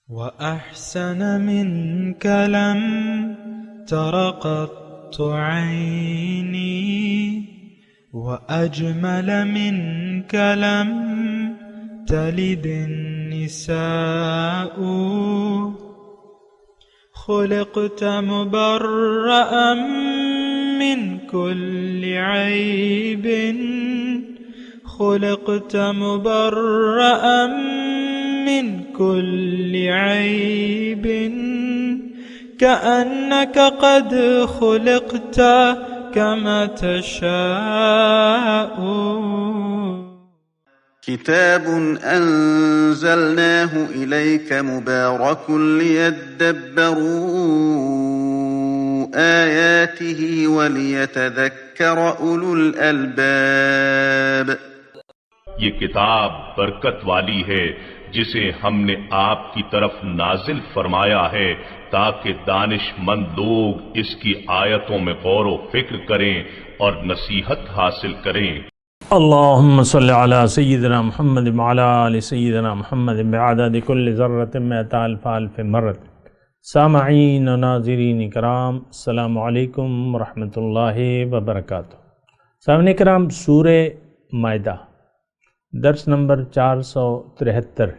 وأحسن منك لم تر قط عيني وأجمل منك لم تلد النساء خلقت مبرأ من كل عيب خلقت مبرأ من كل عيب كأنك قد خلقت كما تشاء. كتاب أنزلناه إليك مبارك ليدبروا آياته وليتذكر أولو الألباب. یہ کتاب برکت والی ہے جسے ہم نے آپ کی طرف نازل فرمایا ہے تاکہ دانش مند لوگ اس کی آیتوں میں غور و فکر کریں اور نصیحت حاصل کریں. اللہم صلی علی سیدنا محمد وعلی آل سیدنا محمد بعدد کل ذرۃ مئۃ الف الف مرۃ. سامعین و ناظرین کرام، السلام علیکم ورحمۃ اللہ وبرکاتہ. سامعین کرام، سورہ مائدہ درس نمبر 473،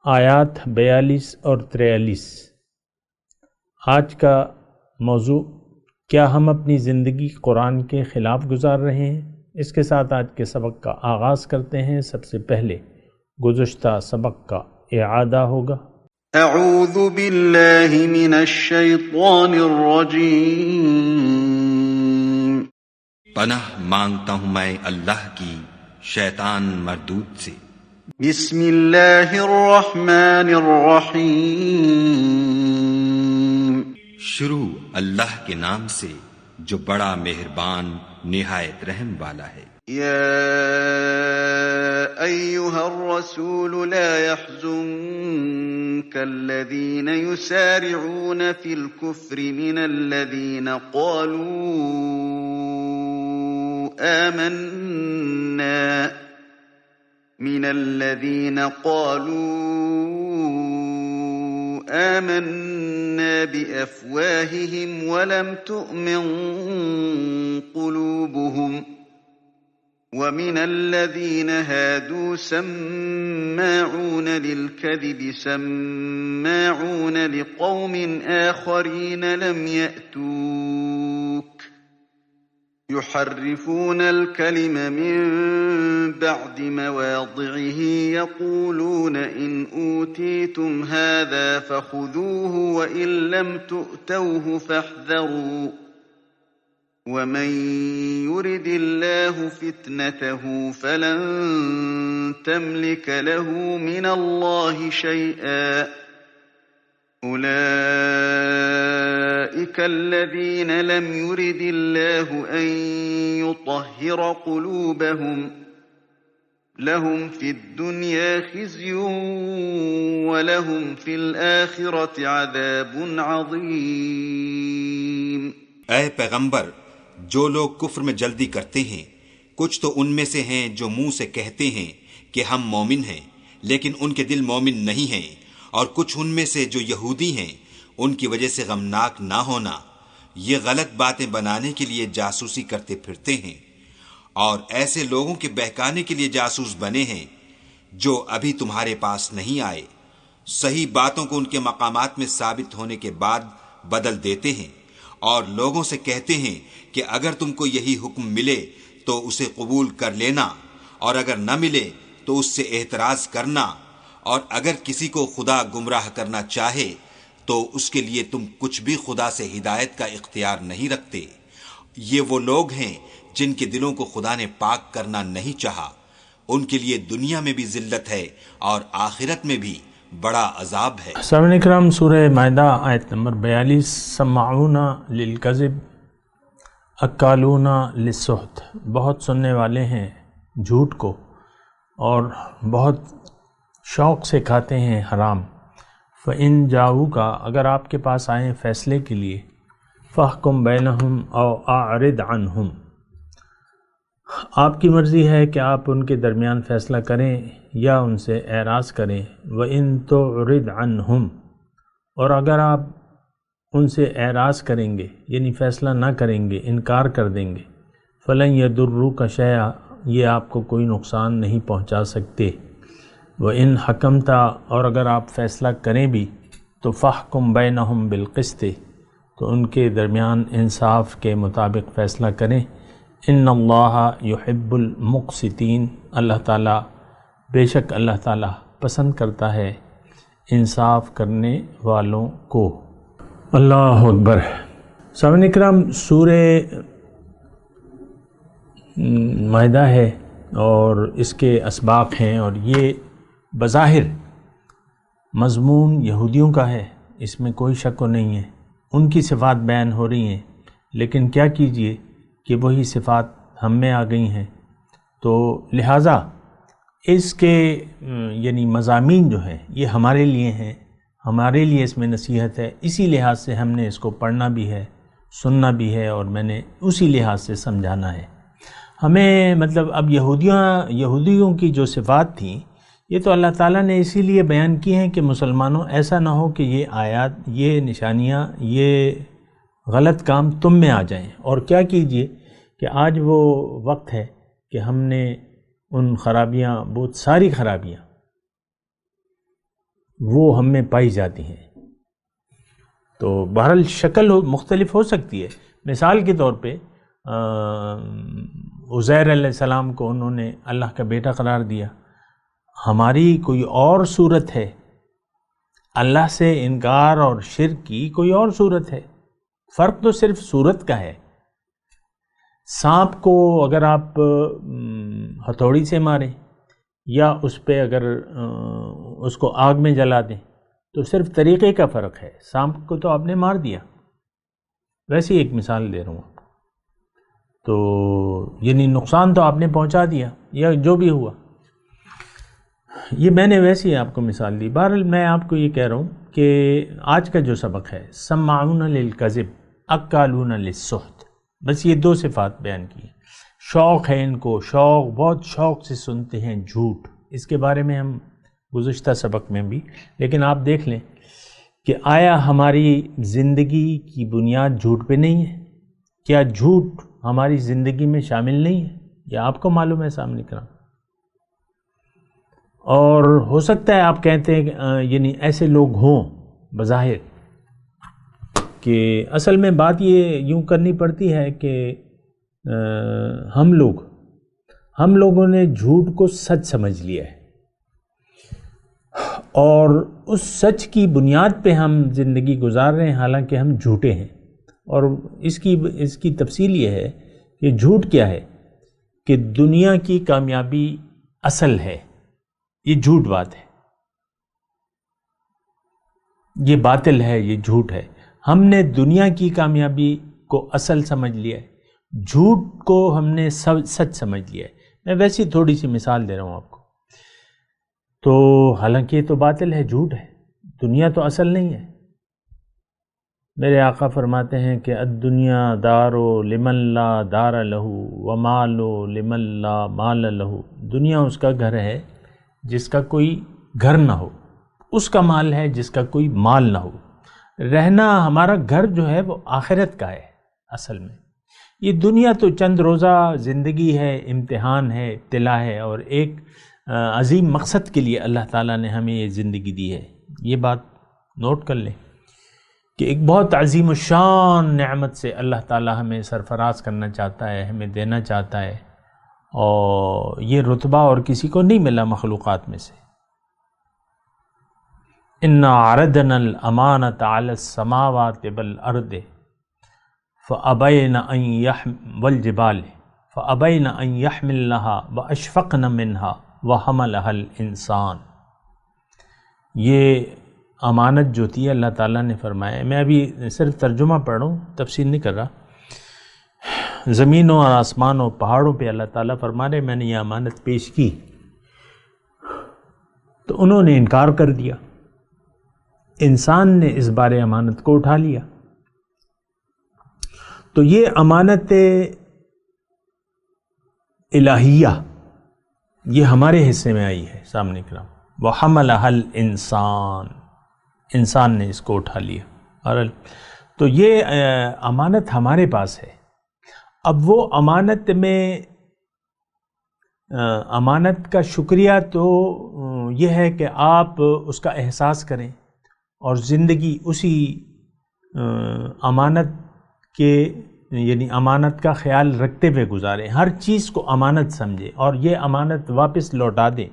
آیات 42 اور 43. آج کا موضوع، کیا ہم اپنی زندگی قرآن کے خلاف گزار رہے ہیں؟ اس کے ساتھ آج کے سبق کا آغاز کرتے ہیں. سب سے پہلے گزشتہ سبق کا اعادہ ہوگا. اعوذ باللہ من الشیطان الرجیم. پناہ مانگتا ہوں میں اللہ کی شیطان مردود سے. بسم اللہ الرحمن الرحیم. شروع اللہ کے نام سے جو بڑا مہربان نہایت رحم والا ہے. یا ایھا الرسول لا يحزنک الذین یسارعون فی الکفر من الذین قالوا آمنا بأفواههم ولم تؤمن قلوبهم ومن الذين هادوا سماعون للكذب سماعون لقوم آخرين لم يأتوك يحرفون الكلم من بعد مواضعه يقولون إن أوتيتم هذا فخذوه وإن لم تؤتوه فاحذروا ومن يرد الله فتنته فلن تملك له من الله شيئا أولئك الذين لم يرد الله أن يطهر قلوبهم لهم في الدنيا خزي ولهم في الآخرة عذاب عظيم. اے پیغمبر، جو لوگ کفر میں جلدی کرتے ہیں کچھ تو ان میں سے ہیں جو منہ سے کہتے ہیں کہ ہم مومن ہیں لیکن ان کے دل مومن نہیں ہیں، اور کچھ ان میں سے جو یہودی ہیں ان کی وجہ سے غمناک نہ ہونا، یہ غلط باتیں بنانے کے لیے جاسوسی کرتے پھرتے ہیں اور ایسے لوگوں کے بہکانے کے لیے جاسوس بنے ہیں جو ابھی تمہارے پاس نہیں آئے، صحیح باتوں کو ان کے مقامات میں ثابت ہونے کے بعد بدل دیتے ہیں، اور لوگوں سے کہتے ہیں کہ اگر تم کو یہی حکم ملے تو اسے قبول کر لینا، اور اگر نہ ملے تو اس سے اعتراض کرنا، اور اگر کسی کو خدا گمراہ کرنا چاہے تو اس کے لیے تم کچھ بھی خدا سے ہدایت کا اختیار نہیں رکھتے. یہ وہ لوگ ہیں جن کے دلوں کو خدا نے پاک کرنا نہیں چاہا، ان کے لیے دنیا میں بھی ذلت ہے اور آخرت میں بھی بڑا عذاب ہے. سامعین کرام، سورہ مائدہ آیت نمبر 42. سماعون للکذب اکالون للسحت، بہت سننے والے ہیں جھوٹ کو اور بہت شوق سے کھاتے ہیں حرام. فَإِن جَاءُوكَ، اگر آپ کے پاس آئیں فیصلے کے لیے، فَاحْكُم بَيْنَهُمْ أَوْ أَعْرِضْ عَنْهُمْ، آپ کی مرضی ہے کہ آپ ان کے درمیان فیصلہ کریں یا ان سے اعراض کریں۔ وَإِن تُعْرِضْ عَنْهُمْ، اور اگر آپ ان سے اعراض کریں گے یعنی فیصلہ نہ کریں گے، انکار کر دیں گے، فَلَن يَضُرُّوكَ شَيْئًا، یہ آپ کو کوئی نقصان نہیں پہنچا سکتے۔ وَإِن حَكَمْتَ، اور اگر آپ فیصلہ کریں بھی تو فَاحْكُم بَيْنَهُمْ بِالْقِسْطِ، تو ان کے درمیان انصاف کے مطابق فیصلہ کریں۔ ان اللہ یحب المقسطین، اللہ تعالیٰ، بے شک اللہ تعالیٰ پسند کرتا ہے انصاف کرنے والوں کو۔ اللہ اکبر۔ سامعین کرام، سورہ مائدہ ہے اور اس کے اسباق ہیں، اور یہ بظاہر مضمون یہودیوں کا ہے، اس میں کوئی شک و نہیں ہے، ان کی صفات بیان ہو رہی ہیں، لیکن کیا کیجئے کہ وہی صفات ہم میں آ گئی ہیں، تو لہٰذا اس کے یعنی مضامین جو ہیں یہ ہمارے لیے ہیں، ہمارے لیے اس میں نصیحت ہے، اسی لحاظ سے ہم نے اس کو پڑھنا بھی ہے، سننا بھی ہے، اور میں نے اسی لحاظ سے سمجھانا ہے۔ ہمیں مطلب اب یہودیوں کی جو صفات تھیں یہ تو اللہ تعالیٰ نے اسی لیے بیان کی ہیں کہ مسلمانوں ایسا نہ ہو کہ یہ آیات، یہ نشانیاں، یہ غلط کام تم میں آ جائیں۔ اور کیا کیجئے کہ آج وہ وقت ہے کہ ہم نے ان خرابیاں، بہت ساری خرابیاں وہ ہم میں پائی جاتی ہیں، تو بہرحال شکل مختلف ہو سکتی ہے۔ مثال کے طور پہ عزیر علیہ السلام کو انہوں نے اللہ کا بیٹا قرار دیا، ہماری کوئی اور صورت ہے، اللہ سے انکار اور شرک کی کوئی اور صورت ہے، فرق تو صرف صورت کا ہے۔ سانپ کو اگر آپ ہتھوڑی سے ماریں یا اس پہ اگر اس کو آگ میں جلا دیں تو صرف طریقے کا فرق ہے، سانپ کو تو آپ نے مار دیا، ویسے ایک مثال دے رہا ہوں، تو یعنی نقصان تو آپ نے پہنچا دیا یا جو بھی ہوا، یہ میں نے ویسے ہی آپ کو مثال دی۔ بہرحال میں آپ کو یہ کہہ رہا ہوں کہ آج کا جو سبق ہے، سماعون للکذب اکالون للسحت، بس یہ دو صفات بیان کی ہیں۔ شوق ہے ان کو، شوق، بہت شوق سے سنتے ہیں جھوٹ، اس کے بارے میں ہم گزشتہ سبق میں بھی، لیکن آپ دیکھ لیں کہ آیا ہماری زندگی کی بنیاد جھوٹ پہ نہیں ہے؟ کیا جھوٹ ہماری زندگی میں شامل نہیں ہے؟ یہ آپ کو معلوم ہے سامنے کرام، اور ہو سکتا ہے آپ کہتے ہیں یعنی ایسے لوگ ہوں بظاہر، کہ اصل میں بات یہ یوں کرنی پڑتی ہے کہ ہم لوگوں نے جھوٹ کو سچ سمجھ لیا ہے، اور اس سچ کی بنیاد پہ ہم زندگی گزار رہے ہیں، حالانکہ ہم جھوٹے ہیں۔ اور اس کی تفصیل یہ ہے کہ جھوٹ کیا ہے، کہ دنیا کی کامیابی اصل ہے، یہ جھوٹ بات ہے، یہ باطل ہے، یہ جھوٹ ہے۔ ہم نے دنیا کی کامیابی کو اصل سمجھ لیا ہے، جھوٹ کو ہم نے سچ سمجھ لیا ہے۔ میں ویسی تھوڑی سی مثال دے رہا ہوں آپ کو، تو حالانکہ یہ تو باطل ہے، جھوٹ ہے، دنیا تو اصل نہیں ہے۔ میرے آقا فرماتے ہیں کہ الدنیا دارو لمن لا دار لہو ومالو لمن لا مال لہو، دنیا اس کا گھر ہے جس کا کوئی گھر نہ ہو، اس کا مال ہے جس کا کوئی مال نہ ہو۔ رہنا ہمارا گھر جو ہے وہ آخرت کا ہے اصل میں، یہ دنیا تو چند روزہ زندگی ہے، امتحان ہے، ابتلا ہے، اور ایک عظیم مقصد کے لیے اللہ تعالیٰ نے ہمیں یہ زندگی دی ہے۔ یہ بات نوٹ کر لیں کہ ایک بہت عظیم الشان نعمت سے اللہ تعالیٰ ہمیں سرفراز کرنا چاہتا ہے، ہمیں دینا چاہتا ہے، اور یہ رتبہ اور کسی کو نہیں ملا مخلوقات میں سے۔ اِنَّا عَرَضْنَا الْأَمَانَةَ عَلَى السَّمَاوَاتِ وَالْأَرْضِ وَالْجِبَالِ فَأَبَيْنَ أَن يَحْمِلْنَهَا وَأَشْفَقْنَ مِنْهَا وَحَمَلَهَا الْإِنسَانُ، یہ امانت جو تھی اللہ تعالیٰ نے فرمایا، میں ابھی صرف ترجمہ پڑھ رہا ہوں، تفسیر نہیں کر رہا۔ زمینوں اور آسمانوں، پہاڑوں پہ اللہ تعالیٰ فرما رہے میں نے یہ امانت پیش کی، تو انہوں نے انکار کر دیا، انسان نے اس بار امانت کو اٹھا لیا۔ تو یہ امانت الہیہ یہ ہمارے حصے میں آئی ہے سامنے کرام. وَحَمَلَهَا الْإِنسان، انسان نے اس کو اٹھا لیا. اور تو یہ امانت ہمارے پاس ہے. اب وہ امانت میں امانت کا شکریہ تو یہ ہے کہ آپ اس کا احساس کریں اور زندگی اسی امانت کے یعنی امانت کا خیال رکھتے ہوئے گزاریں. ہر چیز کو امانت سمجھیں اور یہ امانت واپس لوٹا دیں.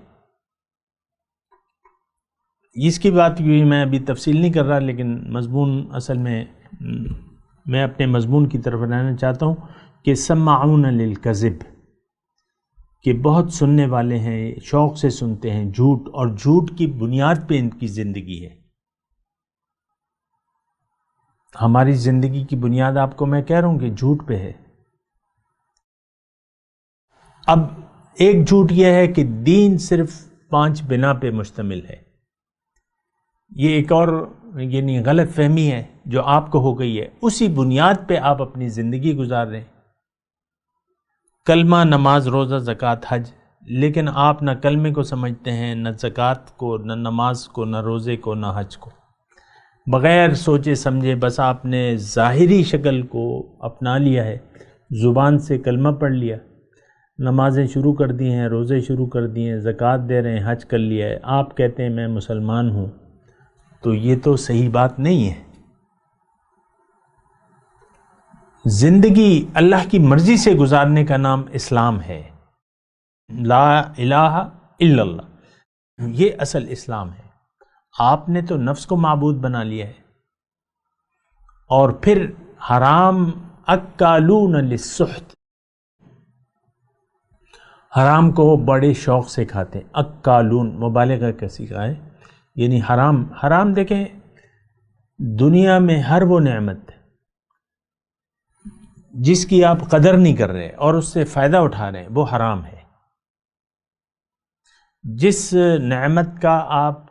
اس کی بات بھی میں ابھی تفصیل نہیں کر رہا، لیکن مضمون اصل میں اپنے مضمون کی طرف رہنا چاہتا ہوں کہ سماعون للکذب، کہ بہت سننے والے ہیں، شوق سے سنتے ہیں جھوٹ، اور جھوٹ کی بنیاد پہ ان کی زندگی ہے. ہماری زندگی کی بنیاد آپ کو میں کہہ رہا ہوں کہ جھوٹ پہ ہے. اب ایک جھوٹ یہ ہے کہ دین صرف 5 بنا پہ مشتمل ہے. یہ ایک اور یعنی غلط فہمی ہے جو آپ کو ہو گئی ہے. اسی بنیاد پہ آپ اپنی زندگی گزار رہے ہیں، کلمہ، نماز، روزہ، زکوٰۃ، حج، لیکن آپ نہ کلمے کو سمجھتے ہیں، نہ زکوٰۃ کو، نہ نماز کو، نہ روزے کو، نہ حج کو. بغیر سوچے سمجھے بس آپ نے ظاہری شکل کو اپنا لیا ہے، زبان سے کلمہ پڑھ لیا، نمازیں شروع کر دی ہیں، روزے شروع کر دیے ہیں، زکوٰۃ دے رہے ہیں، حج کر لیا ہے، آپ کہتے ہیں میں مسلمان ہوں. تو یہ تو صحیح بات نہیں ہے. زندگی اللہ کی مرضی سے گزارنے کا نام اسلام ہے. لا الہ الا اللہ، یہ اصل اسلام ہے. آپ نے تو نفس کو معبود بنا لیا ہے، اور پھر حرام اکالون للسحت، حرام کو بڑے شوق سے کھاتے ہیں. اکالون مبالغہ کا صیغہ ہے، یعنی حرام دیکھیں دنیا میں ہر وہ نعمت جس کی آپ قدر نہیں کر رہے اور اس سے فائدہ اٹھا رہے ہیں وہ حرام ہے. جس نعمت کا آپ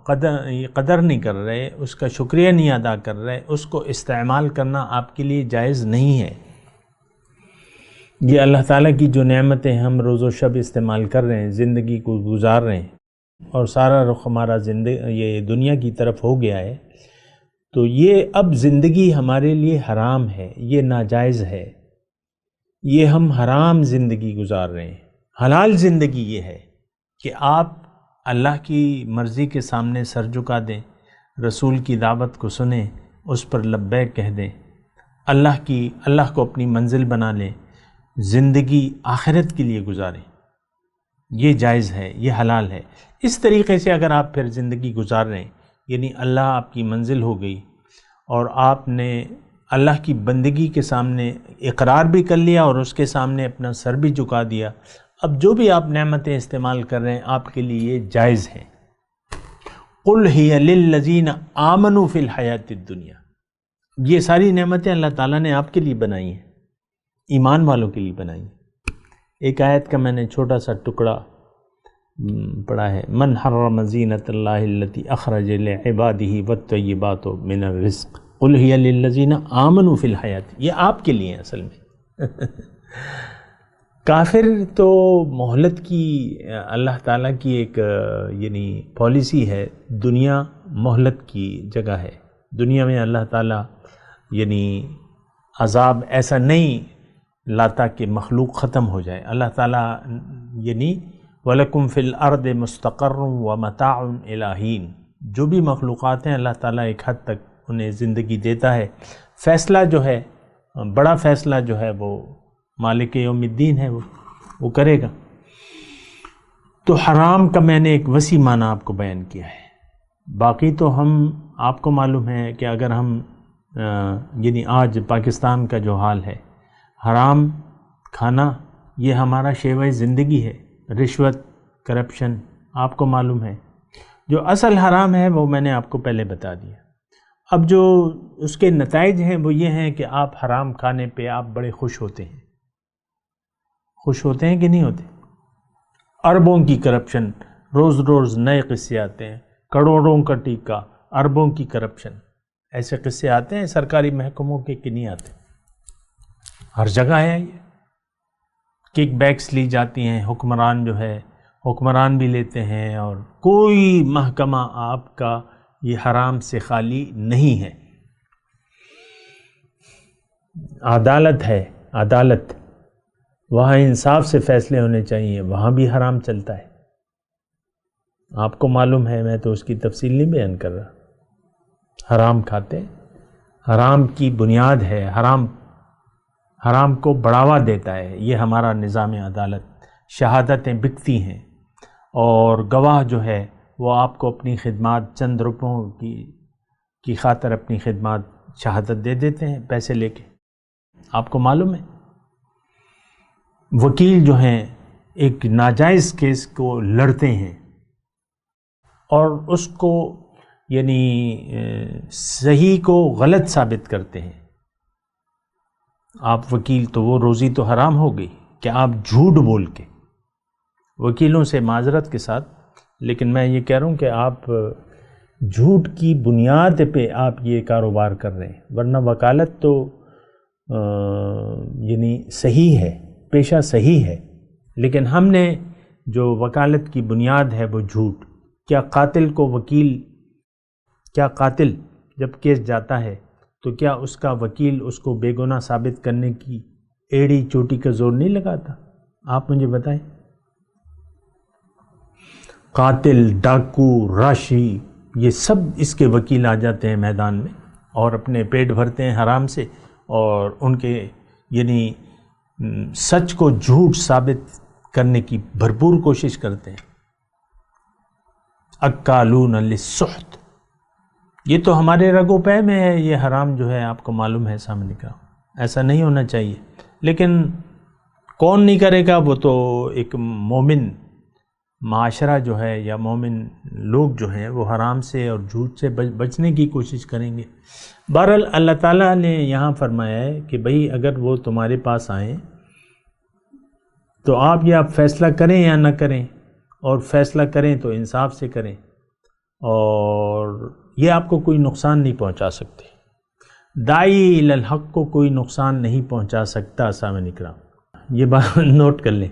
قدر نہیں کر رہے، اس کا شکریہ نہیں ادا کر رہے، اس کو استعمال کرنا آپ کے لیے جائز نہیں ہے. یہ اللہ تعالیٰ کی جو نعمتیں ہم روز و شب استعمال کر رہے ہیں، زندگی کو گزار رہے ہیں، اور سارا رخ ہمارا یہ دنیا کی طرف ہو گیا ہے، تو یہ اب زندگی ہمارے لیے حرام ہے، یہ ناجائز ہے. یہ ہم حرام زندگی گزار رہے ہیں. حلال زندگی یہ ہے کہ آپ اللہ کی مرضی کے سامنے سر جھکا دیں، رسول کی دعوت کو سنیں، اس پر لبیک کہہ دیں، اللہ کو اپنی منزل بنا لیں، زندگی آخرت کے لیے گزاریں. یہ جائز ہے، یہ حلال ہے. اس طریقے سے اگر آپ پھر زندگی گزار رہے ہیں، یعنی اللہ آپ کی منزل ہو گئی اور آپ نے اللہ کی بندگی کے سامنے اقرار بھی کر لیا اور اس کے سامنے اپنا سر بھی جھکا دیا، اب جو بھی آپ نعمتیں استعمال کر رہے ہیں آپ کے لیے یہ جائز ہیں. قل ہی للذین آمنوا فی الحیات الدنیا، یہ ساری نعمتیں اللہ تعالیٰ نے آپ کے لیے بنائی ہیں، ایمان والوں کے لیے بنائی ہیں. ایک آیت کا میں نے چھوٹا سا ٹکڑا پڑھا ہے، من حرم زینۃ اللہ التی اخرج لعبادہ والطیبات من الرزق قل ہی للذین آمنوا فی الحیات. یہ آپ کے لیے اصل میں. کافر تو مہلت کی اللہ تعالیٰ کی ایک یعنی پالیسی ہے، دنیا مہلت کی جگہ ہے. دنیا میں اللہ تعالیٰ یعنی عذاب ایسا نہیں لاتا کہ مخلوق ختم ہو جائے. اللہ تعالیٰ یعنی وَلَكُمْ فِي الْأَرْضِ مُسْتَقَرٌّ وَمَتَاعٌ إِلَىٰ حِينٍ، جو بھی مخلوقات ہیں اللہ تعالیٰ ایک حد تک انہیں زندگی دیتا ہے. فیصلہ جو ہے، بڑا فیصلہ جو ہے وہ مالک یوم الدین ہے، وہ کرے گا. تو حرام کا میں نے ایک وسیع معنی آپ کو بیان کیا ہے. باقی تو آپ کو معلوم ہے کہ اگر ہم یعنی آج پاکستان کا جو حال ہے، حرام کھانا یہ ہمارا شیوہ زندگی ہے. رشوت، کرپشن آپ کو معلوم ہے. جو اصل حرام ہے وہ میں نے آپ کو پہلے بتا دیا. اب جو اس کے نتائج ہیں وہ یہ ہیں کہ آپ حرام کھانے پہ آپ بڑے خوش ہوتے ہیں. خوش ہوتے ہیں کہ نہیں ہوتے؟ اربوں کی کرپشن، روز روز نئے قصے آتے ہیں، کروڑوں کا ٹیکہ، اربوں کی کرپشن، ایسے قصے آتے ہیں سرکاری محکموں کے کہ نہیں آتے؟ ہر جگہ ہے یہ. کک بیکس لی جاتی ہیں، حکمران بھی لیتے ہیں، اور کوئی محکمہ آپ کا یہ حرام سے خالی نہیں ہے۔ عدالت ہے، عدالت، وہاں انصاف سے فیصلے ہونے چاہیے، وہاں بھی حرام چلتا ہے۔ آپ کو معلوم ہے، میں تو اس کی تفصیل نہیں بیان کر رہا۔ حرام کھاتے، حرام کی بنیاد ہے، حرام کو بڑھاوا دیتا ہے، یہ ہمارا نظام عدالت۔ شہادتیں بکتی ہیں، اور گواہ جو ہے وہ آپ کو اپنی خدمات چند روپوں کی خاطر اپنی خدمات شہادت دے دیتے ہیں پیسے لے کے۔ آپ کو معلوم ہے، وکیل جو ہیں ایک ناجائز کیس کو لڑتے ہیں اور اس کو یعنی صحیح کو غلط ثابت کرتے ہیں۔ آپ وکیل تو وہ روزی تو حرام ہو گئی کہ آپ جھوٹ بول کے، وکیلوں سے معذرت کے ساتھ، لیکن میں یہ کہہ رہا ہوں کہ آپ جھوٹ کی بنیاد پہ آپ یہ کاروبار کر رہے ہیں، ورنہ وکالت تو یعنی صحیح ہے، پیشہ صحیح ہے، لیکن ہم نے جو وکالت کی بنیاد ہے وہ جھوٹ۔ کیا قاتل کو وکیل، کیا قاتل جب کیس جاتا ہے تو کیا اس کا وکیل اس کو بے گناہ ثابت کرنے کی ایڑی چوٹی کا زور نہیں لگاتا؟ آپ مجھے بتائیں۔ قاتل، ڈاکو، راشی، یہ سب اس کے وکیل آ جاتے ہیں میدان میں اور اپنے پیٹ بھرتے ہیں حرام سے، اور ان کے یعنی سچ کو جھوٹ ثابت کرنے کی بھرپور کوشش کرتے ہیں۔ اکالون للسحت، یہ تو ہمارے رگ و پے میں ہے، یہ حرام جو ہے آپ کو معلوم ہے سامنے کا، ایسا نہیں ہونا چاہیے، لیکن کون نہیں کرے گا؟ وہ تو ایک مومن معاشرہ جو ہے یا مومن لوگ جو ہیں وہ حرام سے اور جھوٹ سے بچنے کی کوشش کریں گے۔ بہرحال اللہ تعالیٰ نے یہاں فرمایا ہے کہ بھئی اگر وہ تمہارے پاس آئیں تو آپ یہ فیصلہ کریں یا نہ کریں، اور فیصلہ کریں تو انصاف سے کریں، اور یہ آپ کو کوئی نقصان نہیں پہنچا سکتے۔ داعی الی الحق کو کوئی نقصان نہیں پہنچا سکتا۔ سامعین کرام، یہ بات نوٹ کر لیں۔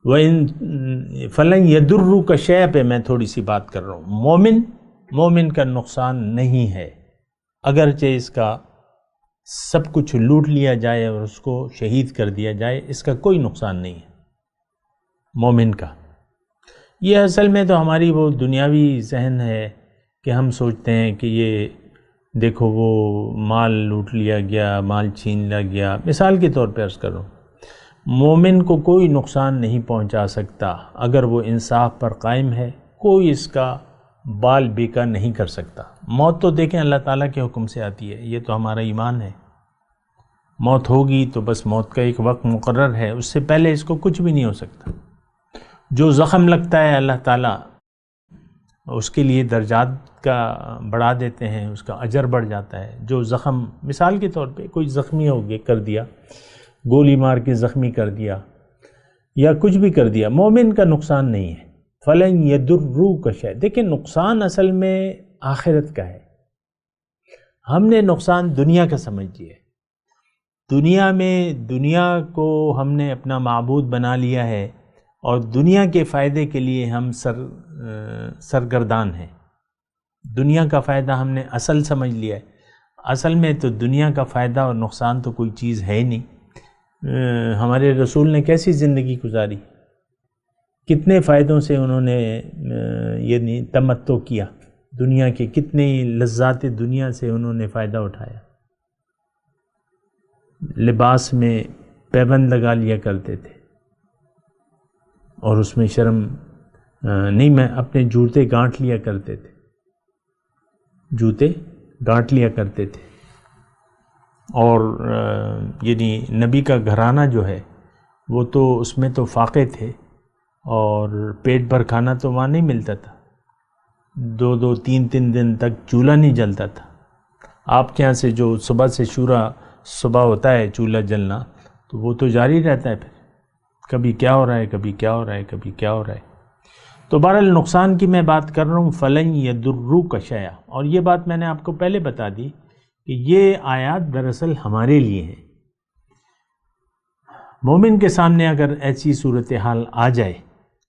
وَإِن فَلَن يَضُرُّكَ شَيْئًا پہ میں تھوڑی سی بات کر رہا ہوں۔ مومن کا نقصان نہیں ہے، اگرچہ اس کا سب کچھ لوٹ لیا جائے اور اس کو شہید کر دیا جائے، اس کا کوئی نقصان نہیں ہے مومن کا۔ یہ اصل میں تو ہماری وہ دنیاوی ذہن ہے کہ ہم سوچتے ہیں کہ یہ دیکھو وہ مال لوٹ لیا گیا، مال چھین لیا گیا۔ مثال کے طور پہ عرض کر رہا ہوں، مومن کو کوئی نقصان نہیں پہنچا سکتا اگر وہ انصاف پر قائم ہے، کوئی اس کا بال بیکا نہیں کر سکتا۔ موت تو دیکھیں اللہ تعالیٰ کے حکم سے آتی ہے، یہ تو ہمارا ایمان ہے۔ موت ہوگی تو بس موت کا ایک وقت مقرر ہے، اس سے پہلے اس کو کچھ بھی نہیں ہو سکتا۔ جو زخم لگتا ہے اللہ تعالیٰ اس کے لیے درجات کا بڑھا دیتے ہیں، اس کا اجر بڑھ جاتا ہے۔ جو زخم، مثال کے طور پہ کوئی زخمی ہو گیا، کر دیا، گولی مار کے زخمی کر دیا یا کچھ بھی کر دیا، مومن کا نقصان نہیں ہے۔ فَلَن يَضُرُّكَ شَيْئًا، دیکھیں نقصان اصل میں آخرت کا ہے، ہم نے نقصان دنیا کا سمجھ لیا ہے۔ دنیا میں دنیا کو ہم نے اپنا معبود بنا لیا ہے، اور دنیا کے فائدے کے لیے ہم سرگردان ہیں۔ دنیا کا فائدہ ہم نے اصل سمجھ لیا ہے، اصل میں تو دنیا کا فائدہ اور نقصان تو کوئی چیز ہے ہی نہیں۔ ہمارے رسول نے کیسی زندگی گزاری، کتنے فائدوں سے انہوں نے یعنی تمتع کیا، دنیا کے کتنے لذات دنیا سے انہوں نے فائدہ اٹھایا۔ لباس میں پیبند لگا لیا کرتے تھے، اور اس میں شرم نہیں، میں اپنے جوتے گانٹھ لیا کرتے تھے، جوتے گانٹھ لیا کرتے تھے، اور یعنی نبی کا گھرانہ جو ہے وہ تو اس میں تو فاقے تھے، اور پیٹ بھر کھانا تو وہاں نہیں ملتا تھا، 2 3 دن تک چولہا نہیں جلتا تھا۔ آپ کے یہاں سے جو صبح سے صبح ہوتا ہے چولہا جلنا، تو وہ تو جاری رہتا ہے، پھر کبھی کیا ہو رہا ہے، کبھی کیا ہو رہا ہے، کبھی کیا ہو رہا ہے۔ تو بہرحال نقصان کی میں بات کر رہا ہوں، فَلَن يَضُرُّكَ شَيْئًا، اور یہ بات میں نے آپ کو پہلے بتا دی کہ یہ آیات دراصل ہمارے لیے ہیں۔ مومن کے سامنے اگر ایسی صورتحال آ جائے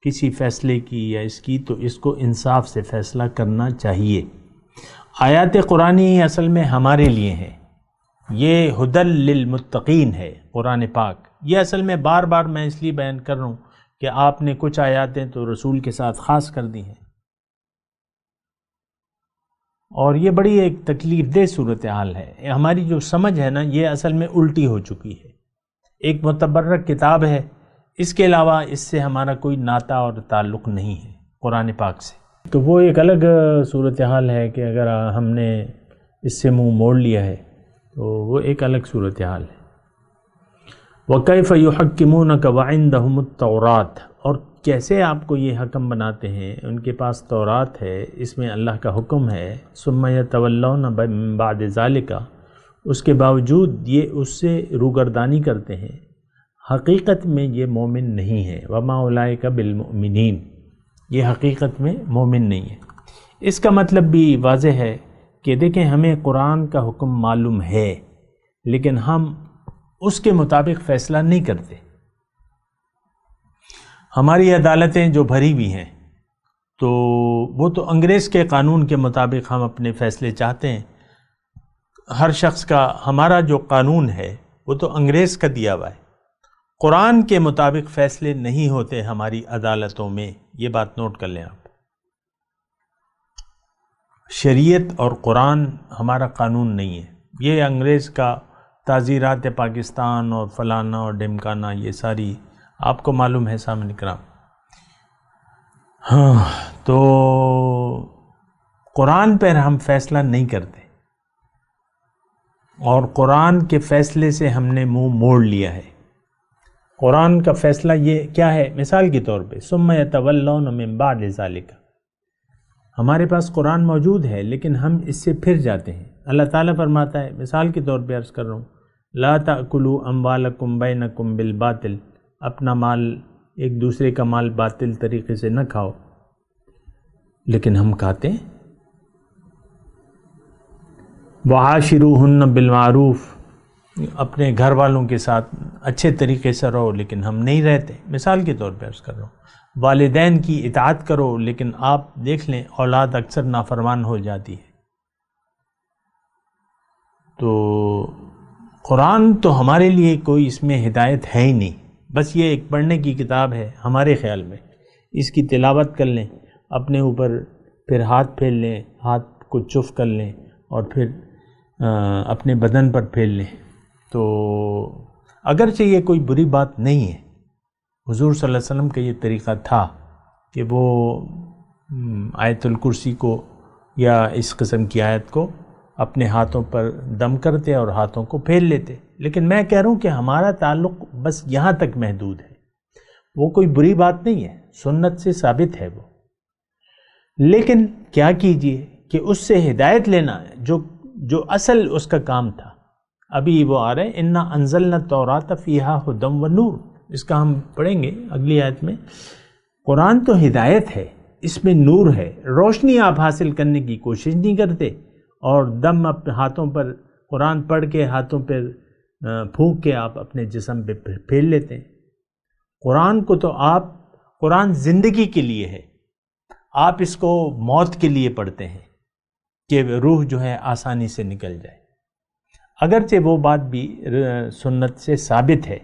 کسی فیصلے کی یا اس کی، تو اس کو انصاف سے فیصلہ کرنا چاہیے۔ آیات قرآنی اصل میں ہمارے لیے ہیں، یہ ہدی للمتقین ہے قرآن پاک۔ یہ اصل میں بار بار میں اس لیے بیان کر رہا ہوں کہ آپ نے کچھ آیاتیں تو رسول کے ساتھ خاص کر دی ہیں، اور یہ بڑی ایک تکلیف دہ صورتحال ہے۔ ہماری جو سمجھ ہے نا، یہ اصل میں الٹی ہو چکی ہے۔ ایک متبرک کتاب ہے، اس کے علاوہ اس سے ہمارا کوئی ناطہ اور تعلق نہیں ہے قرآن پاک سے۔ تو وہ ایک الگ صورتحال ہے کہ اگر ہم نے اس سے منہ موڑ لیا ہے تو وہ ایک الگ صورتحال ہے۔ وَكَيْفَ يُحَكِّمُونَكَ وَعِندَهُمُ التَّوْرَاةُ، اور کیسے آپ کو یہ حکم بناتے ہیں، ان کے پاس تورات ہے، اس میں اللہ کا حکم ہے۔ ثُمَّ يَتَوَلَّوْنَ مِن بَعْدِ ذَلِكَ، اس کے باوجود یہ اس سے روگردانی کرتے ہیں۔ حقیقت میں یہ مومن نہیں ہے۔ وَمَا أُولَئِكَ بِالْمُؤْمِنِينَ، یہ حقیقت میں مومن نہیں ہے۔ اس کا مطلب بھی واضح ہے کہ دیکھیں، ہمیں قرآن کا حکم معلوم ہے، لیکن ہم اس کے مطابق فیصلہ نہیں کرتے۔ ہماری عدالتیں جو بھری ہوئی ہیں، تو وہ تو انگریز کے قانون کے مطابق ہم اپنے فیصلے چاہتے ہیں۔ ہر شخص کا، ہمارا جو قانون ہے وہ تو انگریز کا دیا ہوا ہے۔ قرآن کے مطابق فیصلے نہیں ہوتے ہماری عدالتوں میں، یہ بات نوٹ کر لیں آپ۔ شریعت اور قرآن ہمارا قانون نہیں ہے، یہ انگریز کا تعزیرات پاکستان اور فلانا اور ڈمکانا، یہ ساری آپ کو معلوم ہے سامعین کرام۔ ہاں، تو قرآن پر ہم فیصلہ نہیں کرتے، اور قرآن کے فیصلے سے ہم نے منہ موڑ لیا ہے۔ قرآن کا فیصلہ یہ کیا ہے؟ مثال کے طور پہ ثم یتولون من بعد ذلک، ہمارے پاس قرآن موجود ہے لیکن ہم اس سے پھر جاتے ہیں۔ اللہ تعالیٰ فرماتا ہے، مثال کے طور پہ عرض کر رہا ہوں، لا تأکلوا اموالکم بینکم بالباطل، اپنا مال، ایک دوسرے کا مال باطل طریقے سے نہ کھاؤ، لیکن ہم کھاتے ہیں۔ وعاشروہن بالمعروف، اپنے گھر والوں کے ساتھ اچھے طریقے سے رہو، لیکن ہم نہیں رہتے۔ مثال کے طور پہ عرض کر رہا ہوں، والدین کی اطاعت کرو، لیکن آپ دیکھ لیں اولاد اکثر نافرمان ہو جاتی ہے۔ تو قرآن تو ہمارے لیے کوئی اس میں ہدایت ہے ہی نہیں، بس یہ ایک پڑھنے کی کتاب ہے ہمارے خیال میں۔ اس کی تلاوت کر لیں، اپنے اوپر پھر ہاتھ پھیر لیں، ہاتھ کو چف کر لیں، اور پھر اپنے بدن پر پھیر لیں۔ تو اگرچہ یہ کوئی بری بات نہیں ہے، حضور صلی اللہ علیہ وسلم کا یہ طریقہ تھا کہ وہ آیت الکرسی کو یا اس قسم کی آیت کو اپنے ہاتھوں پر دم کرتے اور ہاتھوں کو پھیر لیتے۔ لیکن میں کہہ رہا ہوں کہ ہمارا تعلق بس یہاں تک محدود ہے، وہ کوئی بری بات نہیں ہے، سنت سے ثابت ہے وہ۔ لیکن کیا کیجئے کہ اس سے ہدایت لینا جو اصل اس کا کام تھا، ابھی وہ آ رہے ہیں، انا انزلنا التوراۃ فیہا ھدی ونور، اس کا ہم پڑھیں گے اگلی آیت میں۔ قرآن تو ہدایت ہے، اس میں نور ہے، روشنی آپ حاصل کرنے کی کوشش نہیں کرتے، اور دم اپنے ہاتھوں پر قرآن پڑھ کے ہاتھوں پر پھونک کے آپ اپنے جسم پہ پھیر لیتے ہیں۔ قرآن کو تو قرآن زندگی کے لیے ہے، آپ اس کو موت کے لیے پڑھتے ہیں کہ روح جو ہے آسانی سے نکل جائے۔ اگرچہ وہ بات بھی سنت سے ثابت ہے،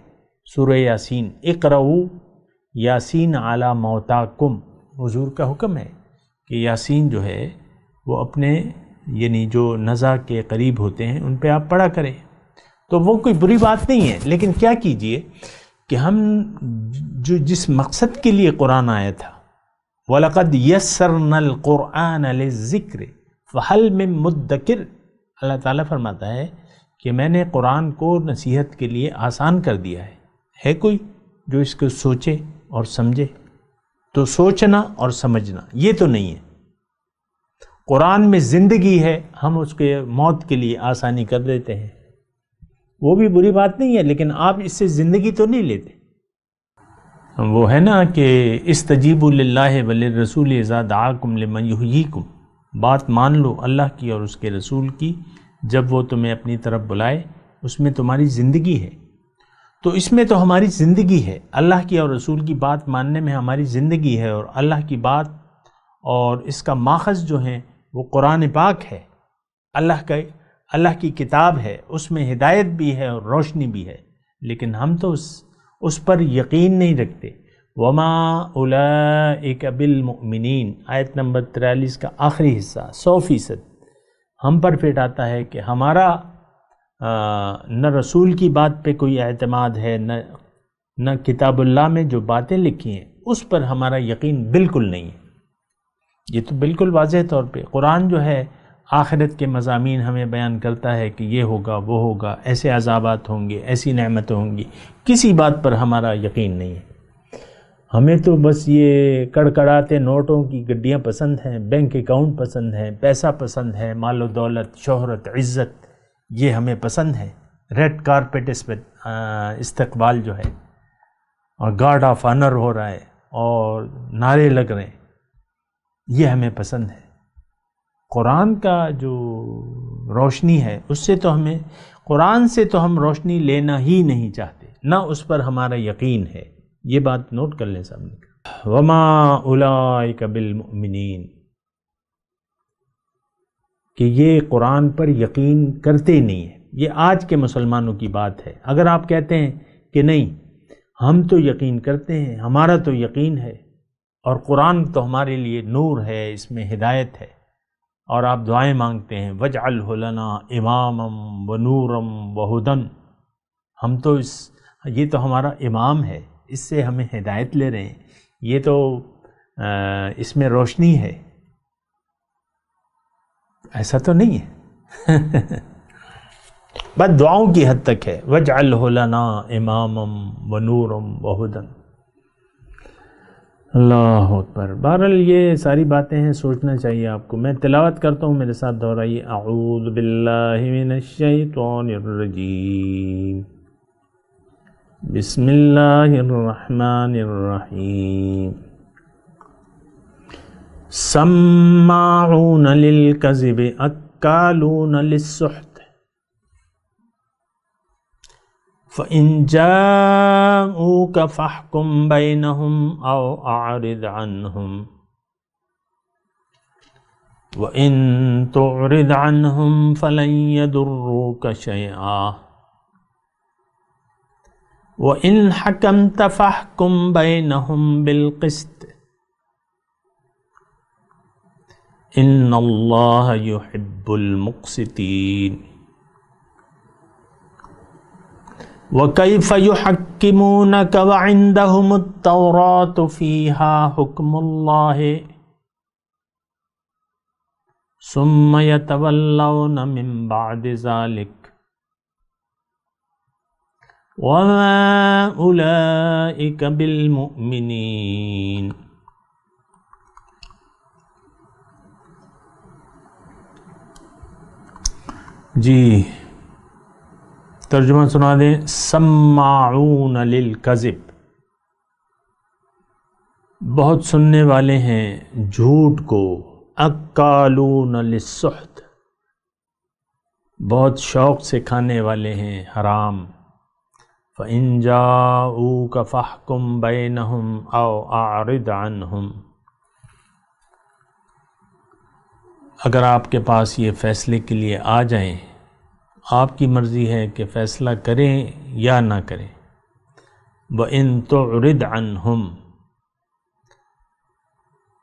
سورہ یاسین، اقرؤ یاسین علی موتاکم، حضور کا حکم ہے کہ یاسین جو ہے وہ اپنے یعنی جو نزع کے قریب ہوتے ہیں ان پہ آپ پڑھا کریں، تو وہ کوئی بری بات نہیں ہے۔ لیکن کیا کیجئے کہ ہم جس مقصد کے لیے قرآن آیا تھا، وَلَقَدْ يَسَّرْنَا الْقُرْآنَ لِلذِّكْرِ فَهَلْ مِن مُدَّكِرٍ، اللہ تعالیٰ فرماتا ہے کہ میں نے قرآن کو نصیحت کے لیے آسان کر دیا ہے کوئی جو اس کو سوچے اور سمجھے؟ تو سوچنا اور سمجھنا یہ تو نہیں ہے۔ قرآن میں زندگی ہے، ہم اس کے موت کے لیے آسانی کر دیتے ہیں، وہ بھی بری بات نہیں ہے، لیکن آپ اس سے زندگی تو نہیں لیتے۔ وہ ہے نا کہ استجیبوا للہ وللرسول اذا دعاکم لمن یحییکم، بات مان لو اللہ کی اور اس کے رسول کی جب وہ تمہیں اپنی طرف بلائے، اس میں تمہاری زندگی ہے۔ تو اس میں تو ہماری زندگی ہے، اللہ کی اور رسول کی بات ماننے میں ہماری زندگی ہے، اور اللہ کی بات اور اس کا ماخذ جو ہے وہ قرآن پاک ہے، اللہ کی کتاب ہے، اس میں ہدایت بھی ہے اور روشنی بھی ہے، لیکن ہم تو اس پر یقین نہیں رکھتے۔ وما اولئک بالمؤمنین، آیت نمبر 43 کا آخری حصہ 100% ہم پر فٹ آتا ہے کہ ہمارا نہ رسول کی بات پہ کوئی اعتماد ہے، نہ کتاب اللہ میں جو باتیں لکھی ہیں اس پر ہمارا یقین بالکل نہیں ہے۔ یہ تو بالکل واضح طور پہ قرآن جو ہے آخرت کے مضامین ہمیں بیان کرتا ہے کہ یہ ہوگا، وہ ہوگا، ایسے عذابات ہوں گے، ایسی نعمتیں ہوں گی، کسی بات پر ہمارا یقین نہیں ہے۔ ہمیں تو بس یہ کڑکڑاتے نوٹوں کی گڈیاں پسند ہیں، بینک اکاؤنٹ پسند ہیں، پیسہ پسند ہے، مال و دولت، شہرت، عزت، یہ ہمیں پسند ہے۔ ریڈ کارپیٹ اس پہ استقبال جو ہے، اور گارڈ آف آنر ہو رہا ہے اور نعرے لگ رہے ہیں، یہ ہمیں پسند ہے۔ قرآن کا جو روشنی ہے اس سے تو قرآن سے تو ہم روشنی لینا ہی نہیں چاہتے، نہ اس پر ہمارا یقین ہے۔ یہ بات نوٹ کر لیں سامنے کا۔ وما اولئک بالمؤمنین، کہ یہ قرآن پر یقین کرتے نہیں ہیں، یہ آج کے مسلمانوں کی بات ہے۔ اگر آپ کہتے ہیں کہ نہیں ہم تو یقین کرتے ہیں، ہمارا تو یقین ہے، اور قرآن تو ہمارے لیے نور ہے، اس میں ہدایت ہے، اور آپ دعائیں مانگتے ہیں وَاجْعَلْهُ لَنَا إِمَامًا وَنُورًا وَهُدًى، ہم تو یہ تو ہمارا امام ہے، اس سے ہمیں ہدایت لے رہے ہیں، یہ تو اس میں روشنی ہے۔ ایسا تو نہیں ہے، بس دعاؤں کی حد تک ہے۔ وَاجْعَلْهُ لَنَا إِمَامًا وَنُورًا وَهُدًى۔ اللہ اکبر۔ بہرحال یہ ساری باتیں ہیں، سوچنا چاہیے آپ کو۔ میں تلاوت کرتا ہوں، میرے ساتھ دہرائیے۔ اعوذ باللہ من الشیطان الرجیم، بسم اللہ الرحمن الرحیم۔ سماعون للکذب اکالون للسحت، فَإِن جَاءُوكَ فَاحْكُم بَيْنَهُمْ أَوْ أَعْرِضْ عَنْهُمْ، وَإِن تُعْرِضْ عَنْهُمْ فَلَن يَضُرُّوكَ شَيْئًا، وَإِن حَكَمْتَ فَاحْكُم بَيْنَهُمْ بِالْقِسْطِ، إِنَّ اللَّهَ يُحِبُّ الْمُقْسِطِينَ۔ وَكَيْفَ يُحَكِّمُونَكَ وَعِندَهُمُ التَّوْرَاةُ فِيهَا حُكْمُ اللَّهِ ثُمَّ يَتَوَلَّوْنَ مِن بَعْدِ ذَلِكَ وَمَا أُولَئِكَ بِالْمُؤْمِنِينَ۔ جی ترجمہ سنا دیں۔ سماعون للکذب، بہت سننے والے ہیں جھوٹ کو، اکالون للسحت، بہت شوق سے کھانے والے ہیں حرام۔ فَإِن جَاءُوكَ فَاحْكُم بَيْنَهُمْ أَوْ أَعْرِضْ عَنْهُمْ، اگر آپ کے پاس یہ فیصلے کے لیے آ جائیں، آپ کی مرضی ہے کہ فیصلہ کریں یا نہ کریں۔ وَإِن تُعْرِضْ عَنْهُمْ،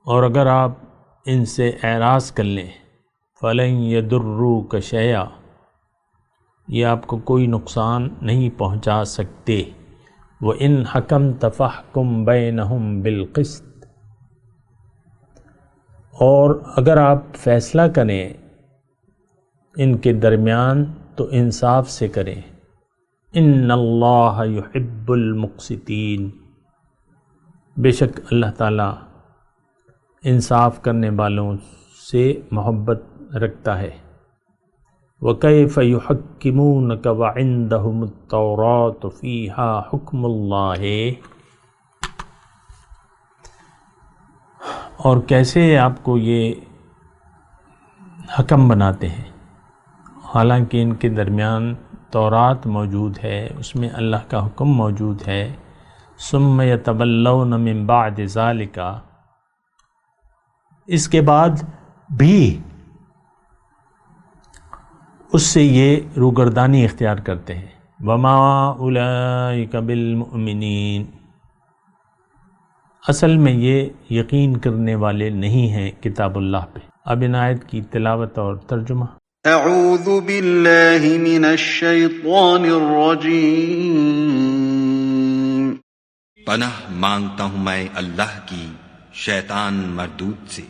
اور اگر آپ ان سے اعراض کر لیں، فَلَن يَضُرُّوكَ شَيْئًا، یہ آپ کو کوئی نقصان نہیں پہنچا سکتے۔ وَإِن حَكَمْتَ فَاحْكُم بَيْنَهُمْ بِالْقِسْطِ، اور اگر آپ فیصلہ کریں ان کے درمیان تو انصاف سے کریں۔ ان اللہ یحب المقسطین، بے شک اللہ تعالیٰ انصاف کرنے والوں سے محبت رکھتا ہے۔ وَكَيْفَ يُحَكِّمُونَكَ وَعِندَهُمُ التَّوْرَاةُ فِيهَا حُكْمُ اللَّهِ، اور کیسے آپ کو یہ حکم بناتے ہیں، حالانکہ ان کے درمیان تورات موجود ہے، اس میں اللہ کا حکم موجود ہے، ثم یتولون من بعد ذالک، اس کے بعد بھی اس سے یہ روگردانی اختیار کرتے ہیں، وما اولئک بالمؤمنین، اصل میں یہ یقین کرنے والے نہیں ہیں کتاب اللہ پہ۔ اب ان آیت کی تلاوت اور ترجمہ۔ اعوذ باللہ من الشیطان الرجیم، پناہ مانگتا ہوں میں اللہ کی شیطان مردود سے۔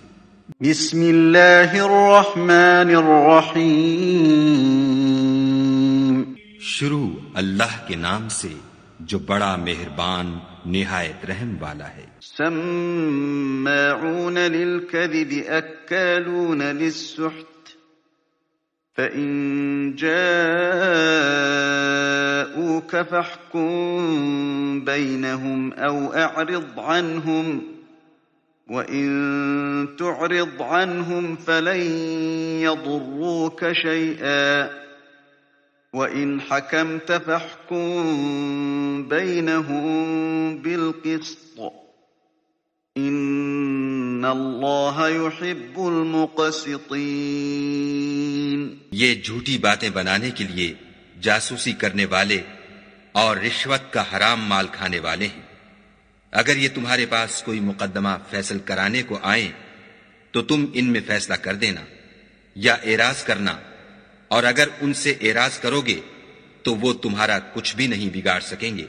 بسم اللہ الرحمن الرحیم، شروع اللہ کے نام سے جو بڑا مہربان نہایت رحم والا ہے۔ سماعون للكذب اکالون للسحت، فإن جاءوك فاحكم بينهم أو أعرض عنهم، وإن تعرض عنهم فلن يضروك شيئا، وإن حكمت فاحكم بينهم بالقسط، إن الله يحب المقسطين۔ یہ جھوٹی باتیں بنانے کے لیے جاسوسی کرنے والے اور رشوت کا حرام مال کھانے والے ہیں۔ اگر یہ تمہارے پاس کوئی مقدمہ فیصل کرانے کو آئیں تو تم ان میں فیصلہ کر دینا یا اعراض کرنا، اور اگر ان سے اعراض کرو گے تو وہ تمہارا کچھ بھی نہیں بگاڑ سکیں گے،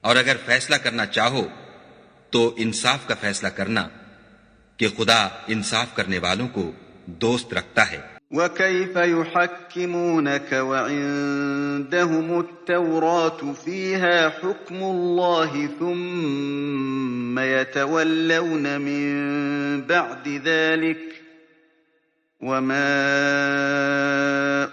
اور اگر فیصلہ کرنا چاہو تو انصاف کا فیصلہ کرنا کہ خدا انصاف کرنے والوں کو دوست رکھتا ہے۔ وَكَيْفَ يُحَكِّمُونَكَ وَعِندَهُمُ التَّوْرَاةُ فِيهَا حُكْمُ اللَّهِ ثُمَّ يَتَوَلَّوْنَ مِن بَعْدِ ذَلِكَ وَمَا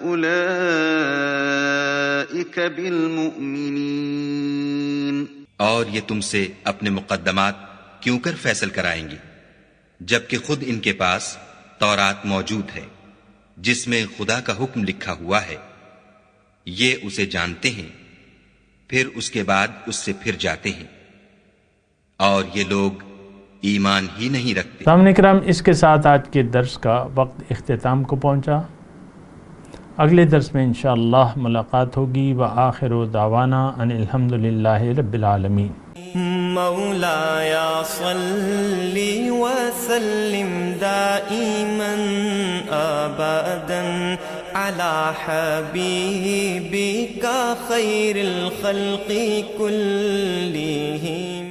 أُولَئِكَ بِالْمُؤْمِنِينَ۔ اور یہ تم سے اپنے مقدمات کیوں کر فیصل کرائیں گے جبکہ خود ان کے پاس تورات موجود ہے جس میں خدا کا حکم لکھا ہوا ہے، یہ اسے جانتے ہیں، پھر اس کے بعد اس سے پھر جاتے ہیں، اور یہ لوگ ایمان ہی نہیں رکھتے۔ سامعین کرام، اس کے ساتھ آج کے درس کا وقت اختتام کو پہنچا۔ اگلے درس میں انشاءاللہ ملاقات ہوگی۔ وآخر دعوانا ان الحمدللہ رب العالمین۔ مولایا صلی وسلم دائما ابدا علی حبیبک خیر الخلق کلہم۔